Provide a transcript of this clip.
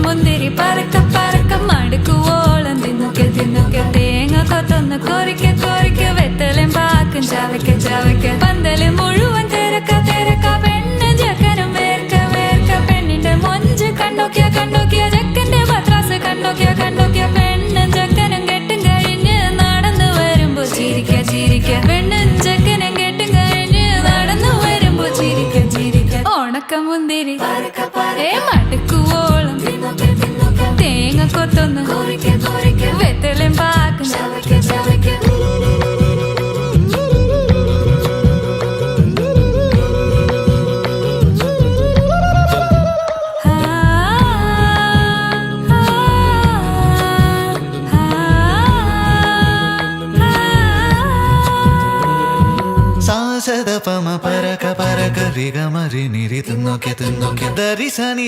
മുന്തിരി പറക്ക പറക്ക മടുക്കുവോളം തിന്നൊക്കെ തിന്നൊക്കെ തേങ്ങ കൊത്തൊന്ന് കൊറിക്ക കൊറിക്ക വെത്തലും പാക്കും ചവയ്ക്ക ചവയ്ക്ക പന്തല് മുഴുവൻ തിരക്ക തിരക്ക പെണ്ണ് ചക്കനും വേർക്ക വേർക്ക പെണ്ണിന്റെ മൊഞ്ച് കണ്ടോക്കിയ കണ്ടോക്കിയ ചക്കന്റെ പത്രാസ് കണ്ടോക്കിയ കണ്ടോക്കിയ പെണ്ണും ചക്കനും കെട്ടും കഴിഞ്ഞ് നടന്നു വരുമ്പോ ചിരിക്ക ചിരിക്ക പെണ്ണും ചക്കനും കെട്ടും കഴിഞ്ഞ് നടന്നു വരുമ്പോ ചിരിക്ക ചിരിക്ക ഉണക്കമുന്തിരി മടുക്കുവോളം തേങ്ങ കൊത്തൊന്ന് വെത്തലും പാക്കും സാസദ പമ പരക പരക റിഗ മരി നിരി തിന്നൊക്കെ തിന്നൊക്കെ ദരി സനി